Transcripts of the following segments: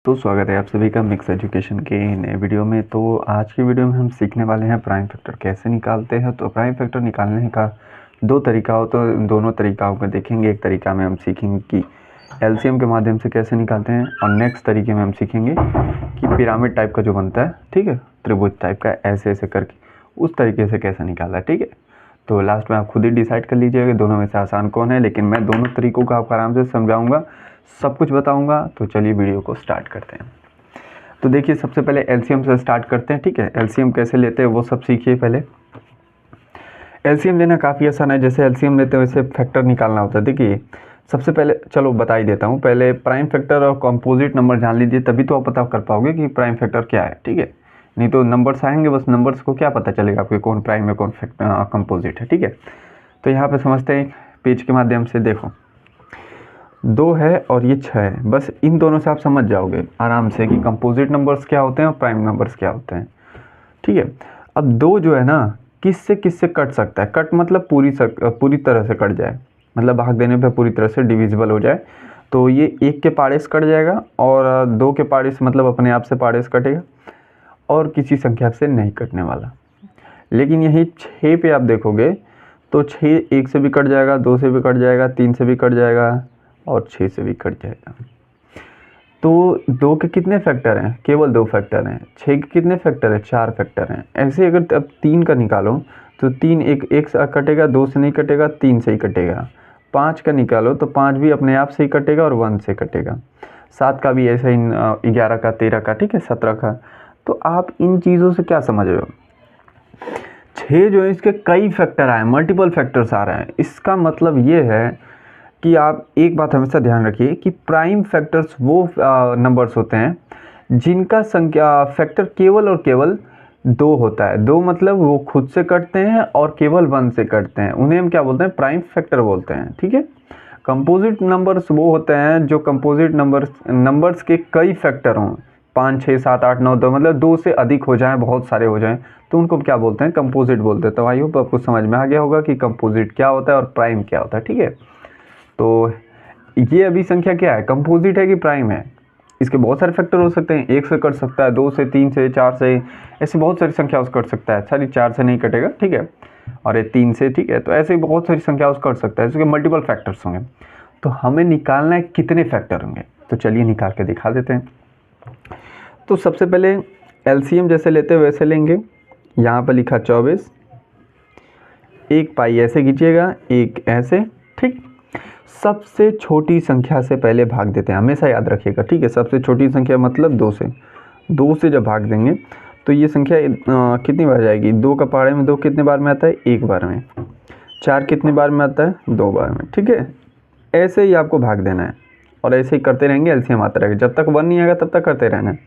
तो स्वागत है आप सभी का मिक्स एजुकेशन के नए वीडियो में। तो आज की वीडियो में हम सीखने वाले हैं प्राइम फैक्टर कैसे निकालते हैं। तो प्राइम फैक्टर निकालने का दो तरीका हो, तो दोनों तरीकाओं को देखेंगे। एक तरीका में हम सीखेंगे कि एलसीएम के माध्यम से कैसे निकालते हैं, और नेक्स्ट तरीके में हम सीखेंगे कि पिरामिड टाइप का जो बनता है, ठीक है, त्रिभुज टाइप का ऐसे ऐसे करके उस तरीके से कैसे निकालना है, ठीक है। तो लास्ट में आप खुद ही डिसाइड कर लीजिएगा दोनों में से आसान कौन है, लेकिन मैं दोनों तरीकों को आपको आराम से समझाऊंगा, सब कुछ बताऊंगा। तो चलिए वीडियो को स्टार्ट करते हैं। तो देखिए, सबसे पहले एलसीएम से स्टार्ट करते हैं, ठीक है। एलसीएम कैसे लेते हैं वो सब सीखिए पहले। एलसीएम लेना काफ़ी आसान है। जैसे एलसीएम लेते हैं वैसे फैक्टर निकालना होता है। देखिए, सबसे पहले चलो बता ही देता हूँ। पहले प्राइम फैक्टर और कंपोजिट नंबर जान लीजिए, तभी तो आप पता कर पाओगे कि प्राइम फैक्टर क्या है, ठीक है। नहीं तो नंबर्स आएंगे, बस नंबर्स को क्या पता चलेगा आपको कौन प्राइम है कौन कंपोजिट है, ठीक है। तो यहाँ पे समझते हैं पेज के माध्यम से। देखो, 2 है और ये 6 है, बस इन दोनों से आप समझ जाओगे आराम से कि कंपोजिट नंबर्स क्या होते हैं और प्राइम नंबर्स क्या होते हैं, ठीक है। अब 2 जो है ना, किससे किससे कट सकता है। कट मतलब पूरी तरह से कट जाए, मतलब भाग देने पे पूरी तरह से डिविजिबल हो जाए। तो ये 1 के पाड़े से कट जाएगा, और 2 के पाड़े से मतलब अपने आप से पाड़े से कटेगा, और किसी संख्या से नहीं कटने वाला। लेकिन यही 6 पे आप देखोगे तो 6 1 से भी कट जाएगा, 2 से भी कट जाएगा, 3 से भी कट जाएगा, और 6 से भी कट जाएगा। तो 2 के कितने फैक्टर हैं? केवल 2 फैक्टर हैं। 6 के कितने फैक्टर हैं? 4 फैक्टर हैं। ऐसे अगर अब 3 का निकालो तो 3 एक से कटेगा, 2 से नहीं कटेगा, 3 से ही कटेगा। 5 का निकालो तो 5 भी अपने आप से ही कटेगा और 1 से कटेगा। 7 का भी ऐसा ही, 11 का, 13 का, ठीक है, 17 का। तो आप इन चीज़ों से क्या समझ रहे हो? 6 जो है इसके कई फैक्टर आए, मल्टीपल फैक्टर्स आ रहे हैं। इसका मतलब ये है कि आप एक बात हमेशा ध्यान रखिए कि प्राइम फैक्टर्स वो नंबर्स होते हैं जिनका संख्या फैक्टर केवल और केवल 2 होता है। 2 मतलब वो खुद से कटते हैं और केवल 1 से कटते हैं, उन्हें हम क्या बोलते हैं? प्राइम फैक्टर बोलते हैं, ठीक है। कंपोजिट नंबर्स वो होते हैं जो कंपोजिट नंबर्स के कई फैक्टर हों, 5 6 7 8 9 10, मतलब 2 से अधिक हो जाएं, बहुत सारे हो जाएं, तो उनको क्या बोलते हैं? कंपोजिट बोलते हैं। तो आई होप आपको समझ में आ गया होगा कि कंपोजिट क्या होता है और प्राइम क्या होता है, ठीक है। तो ये अभी संख्या क्या है? कंपोजिट है कि प्राइम है? इसके बहुत सारे फैक्टर हो सकते हैं। 1 से कट सकता है, 2 से, 3 से, 4 से, ऐसे बहुत सारी संख्या उस कट सकता है। सॉरी, 4 से नहीं कटेगा, ठीक है, और ये 3 से, ठीक है। तो ऐसे ही बहुत सारी संख्या उस कट सकता है, इसके मल्टीपल फैक्टर्स होंगे। तो हमें निकालना है कितने फैक्टर होंगे। तो चलिए निकाल के दिखा देते हैं। तो सबसे पहले एलसीएम जैसे लेते हैं वैसे लेंगे। यहाँ पर लिखा 24, एक पाई ऐसे खींचिएगा, एक ऐसे, ठीक। सबसे छोटी संख्या से पहले भाग देते हैं, हमेशा याद रखिएगा, ठीक है। सबसे छोटी संख्या मतलब 2 से जब भाग देंगे तो ये संख्या कितनी बार जाएगी? 2 का पहाड़े में 2 कितने बार में आता है? 1 बार में। 4 कितने बार में आता है? 2 बार में, ठीक है। ऐसे ही आपको भाग देना है और ऐसे ही करते रहेंगे, एलसीएम आता रहेगा। जब तक 1 नहीं आएगा तब तक करते रहना है।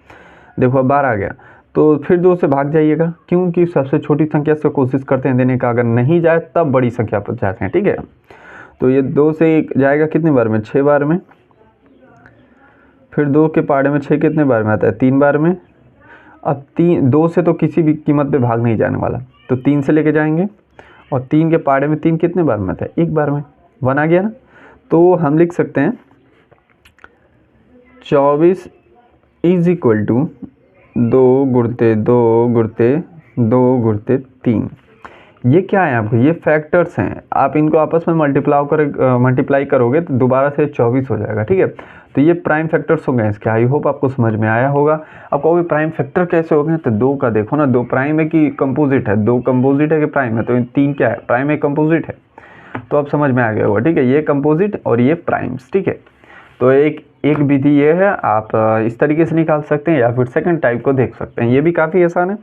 देखो अब 12 आ गया तो फिर 2 से भाग जाइएगा, क्योंकि सबसे छोटी संख्या से कोशिश करते हैं देने का। अगर नहीं जाए तब बड़ी संख्या पर जाते हैं, ठीक है। तो ये 2 से जाएगा कितने बार में? 6 बार में। फिर 2 के पहाड़े में 6 कितने बार में आता है? 3 बार में। अब 2 से तो किसी भी कीमत पे भाग नहीं जाने वाला, तो 3 से लेके जाएंगे, और 3 के पहाड़े में 3 कितने बार में आता है? 1 बार में। 1 आ गया ना। तो हम लिख सकते हैं 24 इज इक्वल टू 2 गुणते 2 गुणते 2 गुणते 3। ये क्या है आपको? ये फैक्टर्स हैं। आप इनको आपस में मल्टीप्लाई करोगे तो दोबारा से 24 हो जाएगा, ठीक है। तो ये प्राइम फैक्टर्स हो गए इसके। आई होप आपको समझ में आया होगा। आप कहोगे प्राइम फैक्टर कैसे हो गए? तो 2 का देखो ना, 2 प्राइम है कि कंपोजिट है? 2 कंपोजिट है कि प्राइम है? तो 3 क्या है? प्राइम है, कंपोजिट है। तो अब समझ में आ गया होगा, ठीक है। ये कंपोजिट और ये प्राइम्स, ठीक है। तो एक विधि ये है, आप इस तरीके से निकाल सकते हैं, या फिर सेकंड टाइप को देख सकते हैं। ये भी काफ़ी आसान है।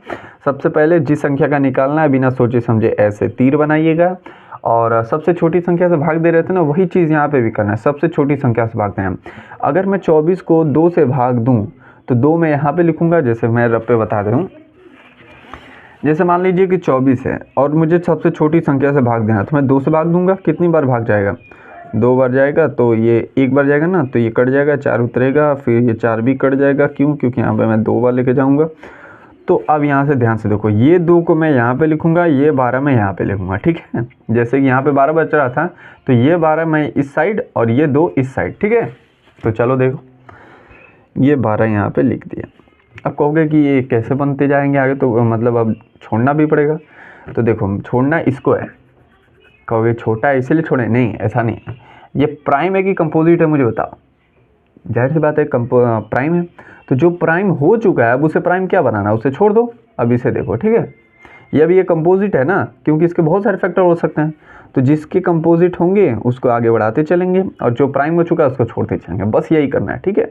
सबसे पहले जिस संख्या का निकालना है, बिना सोचे समझे ऐसे तीर बनाइएगा, और सबसे छोटी संख्या से भाग दे रहे थे ना, वही चीज़ यहाँ पे भी करना है। सबसे छोटी संख्या से भागते हैं। अगर मैं 24 को 2 से भाग दूँ तो 2 मैं यहाँ पे लिखूँगा। जैसे मैं रब पे बता दूँ, जैसे मान लीजिए कि 24 है और मुझे सबसे छोटी संख्या से भाग देना, तो मैं 2 से भाग दूंगा। कितनी बार भाग जाएगा? 2 बार जाएगा। तो ये 1 बार जाएगा ना, तो ये कट जाएगा, 4 उतरेगा, फिर ये 4 भी कट जाएगा। क्यों? क्योंकि यहाँ पे मैं 2 बार लेके जाऊँगा। तो अब यहाँ से ध्यान से देखो, ये 2 को मैं यहाँ पे लिखूँगा, ये 12 मैं यहाँ पे लिखूँगा, ठीक है। जैसे कि यहाँ पे 12 बच रहा था, तो ये 12 मैं इस साइड और ये 2 इस साइड, ठीक है। तो चलो देखो, ये 12 यहाँ पे लिख दिया। अब कहोगे कि ये कैसे बनते जाएंगे आगे, तो मतलब अब छोड़ना भी पड़ेगा। तो देखो छोड़ना इसको है, कहोगे छोटा है इसीलिए छोड़े, नहीं ऐसा नहीं है। ये प्राइम है कि कंपोजिट है मुझे बताओ, जाहिर सी बात है प्राइम है। तो जो प्राइम हो चुका है अब उसे प्राइम क्या बनाना, उसे छोड़ दो। अब इसे देखो ठीक है, ये अभी ये कंपोजिट है ना, क्योंकि इसके बहुत सारे फैक्टर हो सकते हैं, तो जिसके कंपोजिट होंगे उसको आगे बढ़ाते चलेंगे और जो प्राइम हो चुका है उसको छोड़ते चलेंगे, बस यही करना है ठीक है।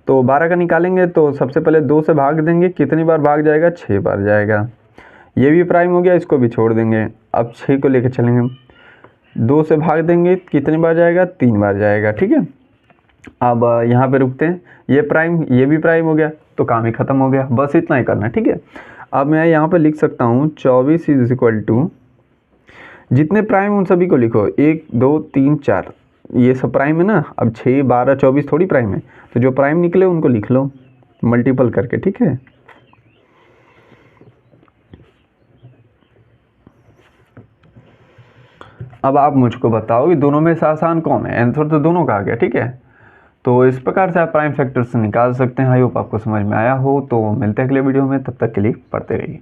तो 12 का निकालेंगे तो सबसे पहले 2 से भाग देंगे, कितनी बार भाग जाएगा, 6 बार जाएगा। ये भी प्राइम हो गया, इसको भी छोड़ देंगे। अब 6 को लेकर चलेंगे, 2 से भाग देंगे, कितनी बार जाएगा, 3 बार जाएगा ठीक है। अब यहाँ पे रुकते हैं, ये प्राइम ये भी प्राइम हो गया, तो काम ही खत्म हो गया, बस इतना ही करना है ठीक है। अब मैं यहाँ पे लिख सकता हूँ 24 इज इक्वल टू, जितने प्राइम उन सभी को लिखो, 1 2 3 4, ये सब प्राइम है ना। अब 6 12 24 थोड़ी प्राइम है, तो जो प्राइम निकले उनको लिख लो मल्टीपल करके ठीक है। अब आप मुझको बताओ कि दोनों में से आसान कौन है, आंसर तो दोनों का आ गया ठीक है। तो इस प्रकार से आप प्राइम फैक्टर्स निकाल सकते हैं। आई होप आपको समझ में आया हो। तो मिलते हैं अगले वीडियो में, तब तक के लिए पढ़ते रहिए।